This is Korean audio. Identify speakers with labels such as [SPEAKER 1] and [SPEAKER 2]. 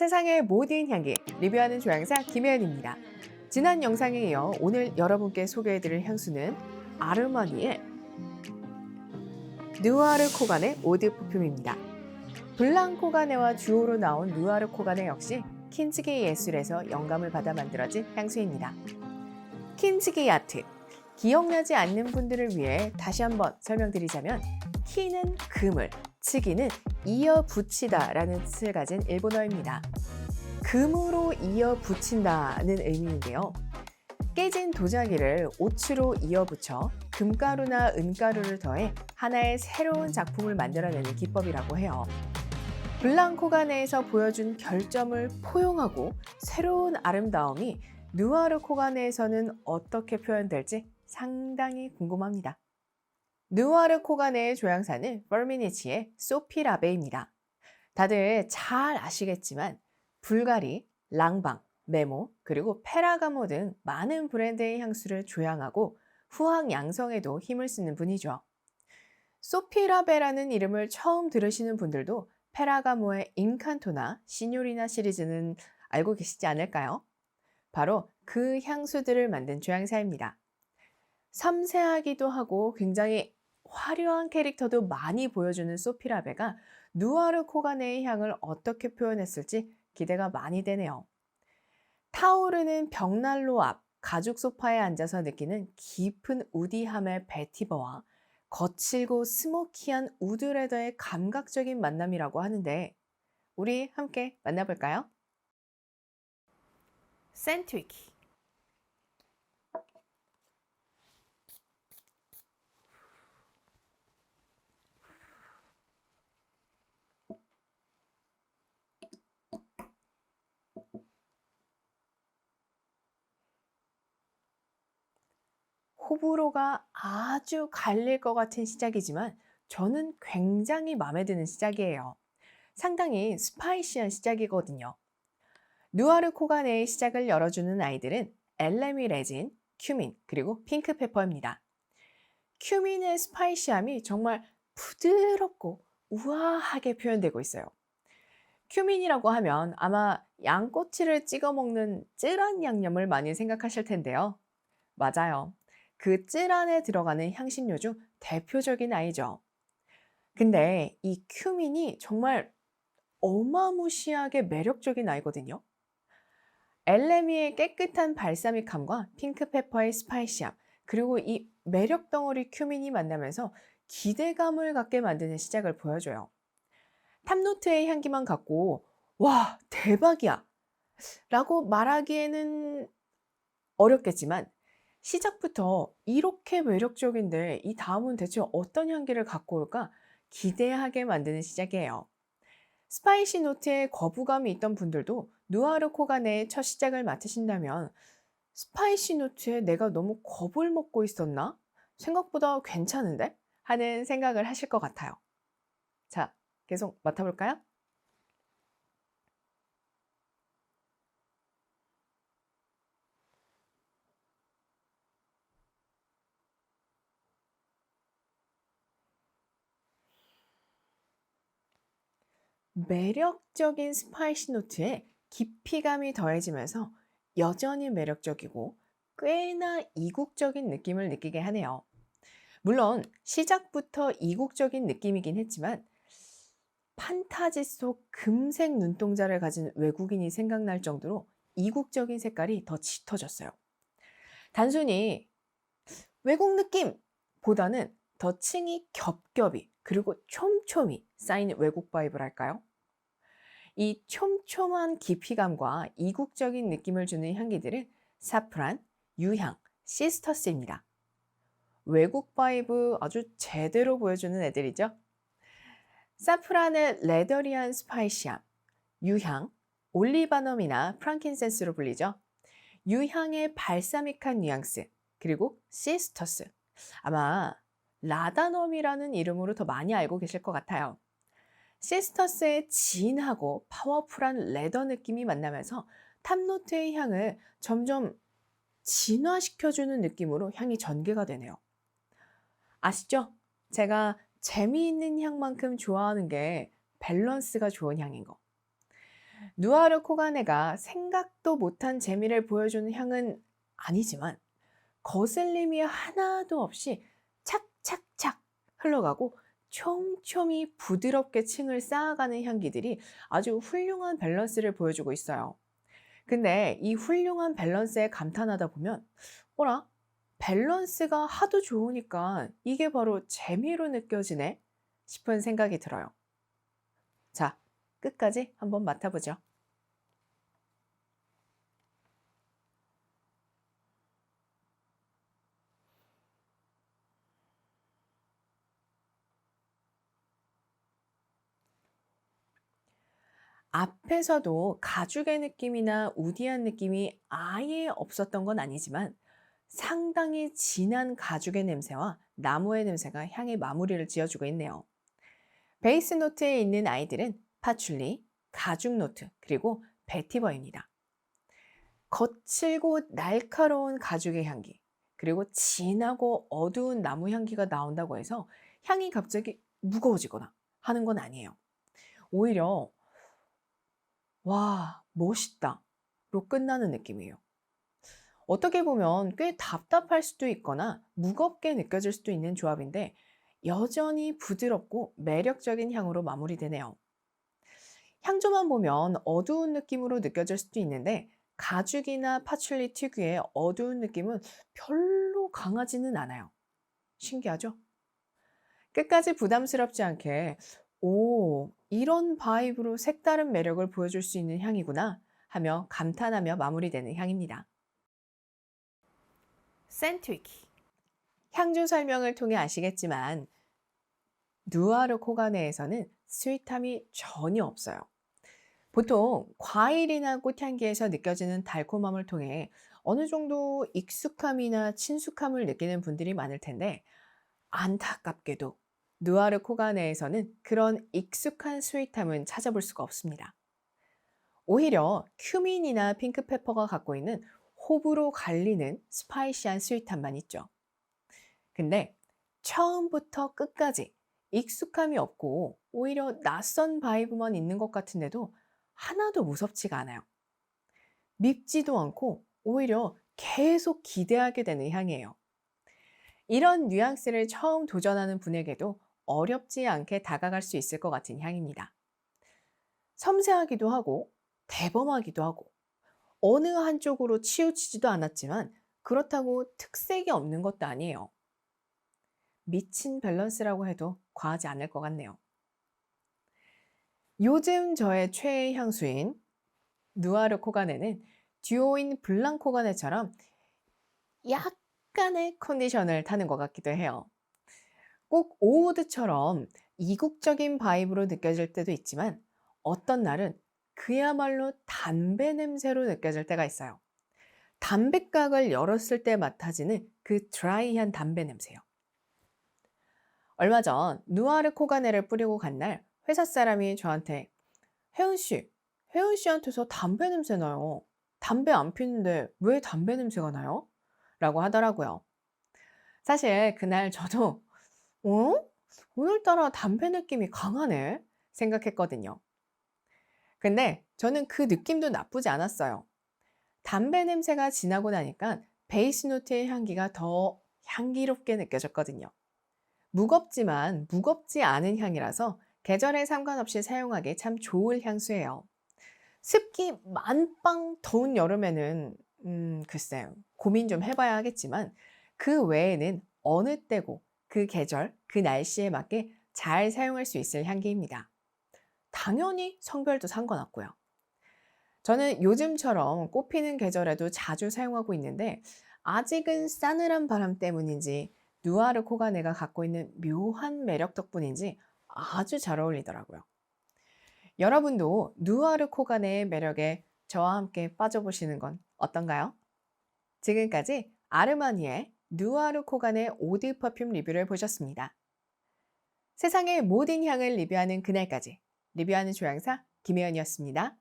[SPEAKER 1] 세상의 모든 향기 리뷰하는 조향사 김혜연입니다. 지난 영상에 이어 오늘 여러분께 소개해드릴 향수는 아르마니의 누아르 코가네 오드 퍼퓸입니다. 블랑 코가네와 듀오로 나온 누아르 코가네 역시 킨즈기 예술에서 영감을 받아 만들어진 향수입니다. 킨즈기 아트, 기억나지 않는 분들을 위해 다시 한번 설명드리자면 키는 그물, 츠기는 이어 붙이다 라는 뜻을 가진 일본어입니다. 금으로 이어 붙인다는 의미인데요. 깨진 도자기를 옷으로 이어 붙여 금가루나 은가루를 더해 하나의 새로운 작품을 만들어내는 기법이라고 해요. 블랑 코가네에서 보여준 결점을 포용하고 새로운 아름다움이 누아르 코가네에서는 어떻게 표현될지 상당히 궁금합니다. 누아르 코가네의 조향사는 퍼미니치의 소피 라베입니다. 다들 잘 아시겠지만 불가리, 랑방, 메모, 그리고 페라가모 등 많은 브랜드의 향수를 조향하고 후황 양성에도 힘을 쓰는 분이죠. 소피 라베라는 이름을 처음 들으시는 분들도 페라가모의 인칸토나 시뇨리나 시리즈는 알고 계시지 않을까요? 바로 그 향수들을 만든 조향사입니다. 섬세하기도 하고 굉장히 화려한 캐릭터도 많이 보여주는 소피 라베가 누아르 코가네의 향을 어떻게 표현했을지 기대가 많이 되네요. 타오르는 벽난로 앞 가죽 소파에 앉아서 느끼는 깊은 우디함의 베티버와 거칠고 스모키한 우드레더의 감각적인 만남이라고 하는데 우리 함께 만나볼까요? 센트위키 호불호가 아주 갈릴 것 같은 시작이지만 저는 굉장히 마음에 드는 시작이에요. 상당히 스파이시한 시작이거든요. 누아르 코가네의 시작을 열어주는 아이들은 엘레미 레진, 큐민, 그리고 핑크페퍼입니다. 큐민의 스파이시함이 정말 부드럽고 우아하게 표현되고 있어요. 큐민이라고 하면 아마 양꼬치를 찍어 먹는 쯔란 양념을 많이 생각하실 텐데요. 맞아요. 그 쯔 안에 들어가는 향신료 중 대표적인 아이죠. 근데 이 큐민이 정말 어마무시하게 매력적인 아이거든요. 엘레미의 깨끗한 발사믹함과 핑크페퍼의 스파이시함, 그리고 이 매력 덩어리 큐민이 만나면서 기대감을 갖게 만드는 시작을 보여줘요. 탑노트의 향기만 갖고 와, 대박이야! 라고 말하기에는 어렵겠지만 시작부터 이렇게 매력적인데 이 다음은 대체 어떤 향기를 갖고 올까 기대하게 만드는 시작이에요. 스파이시 노트에 거부감이 있던 분들도 누아르 코가네의 첫 시작을 맡으신다면 스파이시 노트에 내가 너무 겁을 먹고 있었나? 생각보다 괜찮은데? 하는 생각을 하실 것 같아요. 자, 계속 맡아볼까요? 매력적인 스파이시 노트에 깊이감이 더해지면서 여전히 매력적이고 꽤나 이국적인 느낌을 느끼게 하네요. 물론 시작부터 이국적인 느낌이긴 했지만 판타지 속 금색 눈동자를 가진 외국인이 생각날 정도로 이국적인 색깔이 더 짙어졌어요. 단순히 외국 느낌보다는 더 층이 겹겹이 그리고 촘촘히 쌓인 외국 바이브랄까요? 이 촘촘한 깊이감과 이국적인 느낌을 주는 향기들은 사프란, 유향, 시스터스입니다. 외국 바이브 아주 제대로 보여주는 애들이죠. 사프란은 레더리한 스파이시함, 유향, 올리바넘이나 프랑킨센스로 불리죠. 유향의 발사믹한 뉘앙스, 그리고 시스터스. 아마 라다넘이라는 이름으로 더 많이 알고 계실 것 같아요. 시스터스의 진하고 파워풀한 레더 느낌이 만나면서 탑노트의 향을 점점 진화시켜주는 느낌으로 향이 전개가 되네요. 아시죠? 제가 재미있는 향만큼 좋아하는 게 밸런스가 좋은 향인 거. 누아르 코가네가 생각도 못한 재미를 보여주는 향은 아니지만 거슬림이 하나도 없이 착착착 흘러가고 촘촘히 부드럽게 층을 쌓아가는 향기들이 아주 훌륭한 밸런스를 보여주고 있어요. 근데 이 훌륭한 밸런스에 감탄하다 보면 어라? 밸런스가 하도 좋으니까 이게 바로 재미로 느껴지네? 싶은 생각이 들어요. 자, 끝까지 한번 맡아보죠. 앞에서도 가죽의 느낌이나 우디한 느낌이 아예 없었던 건 아니지만 상당히 진한 가죽의 냄새와 나무의 냄새가 향의 마무리를 지어주고 있네요. 베이스 노트에 있는 아이들은 파출리, 가죽 노트, 그리고 베티버입니다. 거칠고 날카로운 가죽의 향기, 그리고 진하고 어두운 나무 향기가 나온다고 해서 향이 갑자기 무거워지거나 하는 건 아니에요. 오히려 와, 멋있다 로 끝나는 느낌이에요. 어떻게 보면 꽤 답답할 수도 있거나 무겁게 느껴질 수도 있는 조합인데 여전히 부드럽고 매력적인 향으로 마무리되네요. 향조만 보면 어두운 느낌으로 느껴질 수도 있는데 가죽이나 파출리 특유의 어두운 느낌은 별로 강하지는 않아요. 신기하죠? 끝까지 부담스럽지 않게 오, 이런 바이브로 색다른 매력을 보여줄 수 있는 향이구나 하며 감탄하며 마무리되는 향입니다. 센트위키. 향조 설명을 통해 아시겠지만 누아르 코가네에서는 스윗함이 전혀 없어요. 보통 과일이나 꽃향기에서 느껴지는 달콤함을 통해 어느 정도 익숙함이나 친숙함을 느끼는 분들이 많을 텐데 안타깝게도 누아르 코가네에서는 그런 익숙한 스윗함은 찾아볼 수가 없습니다. 오히려 큐민이나 핑크페퍼가 갖고 있는 호불호 갈리는 스파이시한 스윗함만 있죠. 근데 처음부터 끝까지 익숙함이 없고 오히려 낯선 바이브만 있는 것 같은데도 하나도 무섭지가 않아요. 밉지도 않고 오히려 계속 기대하게 되는 향이에요. 이런 뉘앙스를 처음 도전하는 분에게도 어렵지 않게 다가갈 수 있을 것 같은 향입니다. 섬세하기도 하고 대범하기도 하고 어느 한쪽으로 치우치지도 않았지만 그렇다고 특색이 없는 것도 아니에요. 미친 밸런스라고 해도 과하지 않을 것 같네요. 요즘 저의 최애 향수인 누아르 코가네는 듀오인 블랑 코가네처럼 약간의 컨디션을 타는 것 같기도 해요. 꼭 오우드처럼 이국적인 바이브로 느껴질 때도 있지만 어떤 날은 그야말로 담배 냄새로 느껴질 때가 있어요. 담배각을 열었을 때 맡아지는 그 드라이한 담배 냄새요. 얼마 전 누아르 코가네를 뿌리고 간 날 회사 사람이 저한테 혜은 씨한테서 담배 냄새 나요. 담배 안 피는데 왜 담배 냄새가 나요? 라고 하더라고요. 사실 그날 저도 어? 오늘따라 담배 느낌이 강하네? 생각했거든요. 근데 저는 그 느낌도 나쁘지 않았어요. 담배 냄새가 지나고 나니까 베이스 노트의 향기가 더 향기롭게 느껴졌거든요. 무겁지만 무겁지 않은 향이라서 계절에 상관없이 사용하기 참 좋을 향수예요. 습기 만빵 더운 여름에는 글쎄요. 고민 좀 해봐야 하겠지만 그 외에는 어느 때고 그 계절, 그 날씨에 맞게 잘 사용할 수 있을 향기입니다. 당연히 성별도 상관없고요. 저는 요즘처럼 꽃피는 계절에도 자주 사용하고 있는데 아직은 싸늘한 바람 때문인지 누아르 코가네가 갖고 있는 묘한 매력 덕분인지 아주 잘 어울리더라고요. 여러분도 누아르 코가네의 매력에 저와 함께 빠져보시는 건 어떤가요? 지금까지 아르마니의 누아르 코가네 오드 퍼퓸 리뷰를 보셨습니다. 세상의 모든 향을 리뷰하는 그날까지 리뷰하는 조향사 김혜연이었습니다.